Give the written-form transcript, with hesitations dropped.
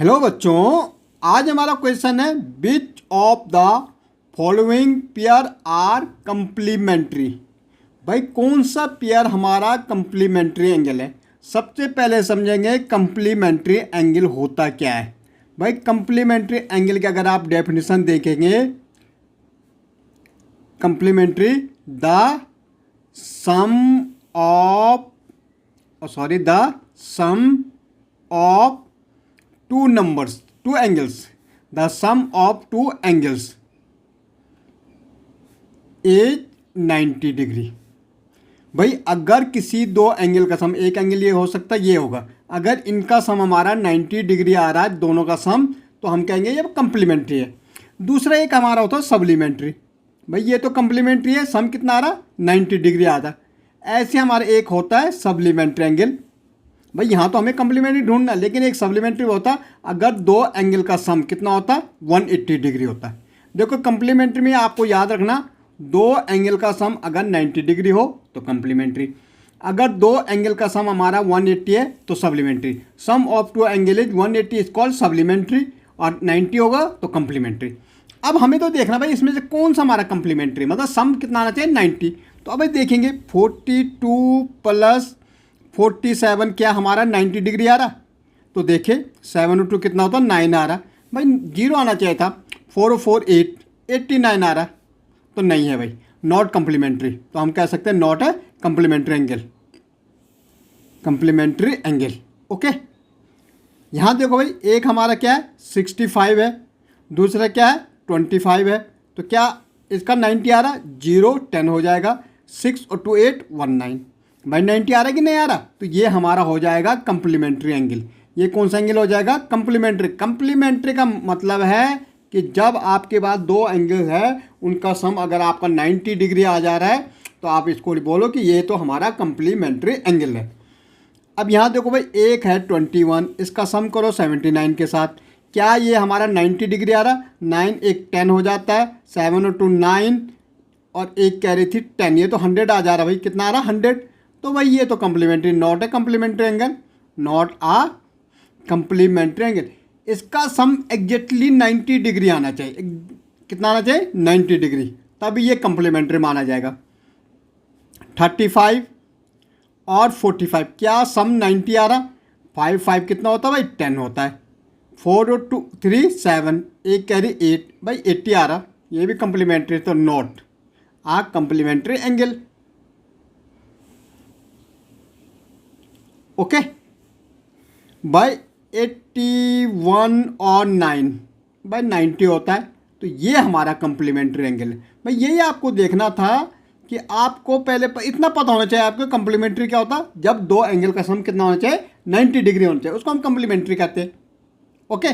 Hello बच्चों, आज हमारा क्वेश्चन है which of the following pair are complementary. भाई कौन सा पेयर हमारा कंप्लीमेंट्री एंगल है। सबसे पहले समझेंगे कंप्लीमेंट्री एंगल होता क्या है। भाई कंप्लीमेंट्री एंगल की अगर आप डेफिनेशन देखेंगे, complementary the sum of two numbers, two angles, the sum of two angles is 90 degree. भाई अगर किसी दो एंगल का सम, एक एंगल ये हो सकता है, ये होगा, अगर इनका सम हमारा 90 डिग्री आ रहा है, दोनों का सम, तो हम कहेंगे ये कंप्लीमेंट्री है। दूसरा एक हमारा होता है सप्लीमेंट्री। भाई ये तो कंप्लीमेंट्री है, सम कितना आ रहा, 90 डिग्री आता है। ऐसे हमारा एक होता है सप्लीमेंट्री एंगल। भाई यहाँ तो हमें कंप्लीमेंट्री ढूंढना है, लेकिन एक सप्लीमेंट्री होता है अगर दो एंगल का सम कितना होता है, 180 डिग्री होता है। देखो कंप्लीमेंट्री में आपको याद रखना, दो एंगल का सम अगर 90 डिग्री हो तो कंप्लीमेंट्री, अगर दो एंगल का सम हमारा 180 है तो supplementary. Sum of two angle is 180 is called supplementary, और 90 होगा तो कंप्लीमेंट्री। अब हमें तो देखना भाई इसमें से कौन सा हमारा कंप्लीमेंट्री, मतलब सम कितना आना चाहिए, 90। तो अब देखेंगे 42 प्लस 47 क्या हमारा 90 डिग्री आ रहा। तो देखिए 7 और 2 कितना होता है, 9 आ रहा। भाई 0 आना चाहिए था, 4 और 4 8, 89 आ रहा। तो नहीं है भाई, नॉट कंप्लीमेंट्री। तो हम कह सकते हैं नॉट है complementary angle, complementary angle. Okay, यहाँ देखो भाई एक हमारा क्या है 65 है, दूसरा क्या है 25 है। तो क्या इसका 90 आ रहा, 0 10 हो जाएगा, 6 और 2 8 19। भाई 90 आ रहा है कि नहीं आ रहा, तो ये हमारा हो जाएगा कंप्लीमेंट्री एंगल। ये कौन सा एंगल हो जाएगा, कंप्लीमेंट्री। कंप्लीमेंट्री का मतलब है कि जब आपके पास दो एंगल है, उनका सम अगर आपका 90 डिग्री आ जा रहा है, तो आप इसको बोलो कि ये तो हमारा कंप्लीमेंट्री एंगल है। अब यहाँ देखो भाई एक है 21, इसका सम करो 79 के साथ। क्या ये हमारा 90 डिग्री आ रहा, 9 एक 10 हो जाता है, 7 और 2 9, और एक कह रही थी 10, ये तो 100 आ जा रहा। भाई कितना आ रहा, 100। तो भाई ये तो कंप्लीमेंट्री, नॉट है complementary angle, not a complementary angle. इसका सम एग्जैक्टली 90 डिग्री आना चाहिए। कितना आना चाहिए, 90 डिग्री, तभी ये कंप्लीमेंट्री माना जाएगा। 35 और 45 क्या सम 90 आ रहा, 5 5 कितना होता है भाई, 10 होता है, 4 और 2 3 7, एक कैरी 8, भाई 80 आ रहा। ये भी कंप्लीमेंट्री, तो not a complementary angle. Okay भाई 81 और 9, भाई 90 होता है, तो ये हमारा कंप्लीमेंट्री एंगल है। भाई यही आपको देखना था कि आपको पहले इतना पता होना चाहिए आपको कंप्लीमेंट्री क्या होता है। जब दो एंगल का सम कितना होना चाहिए, 90 डिग्री होना चाहिए, उसको हम कंप्लीमेंट्री कहते हैं। ओके।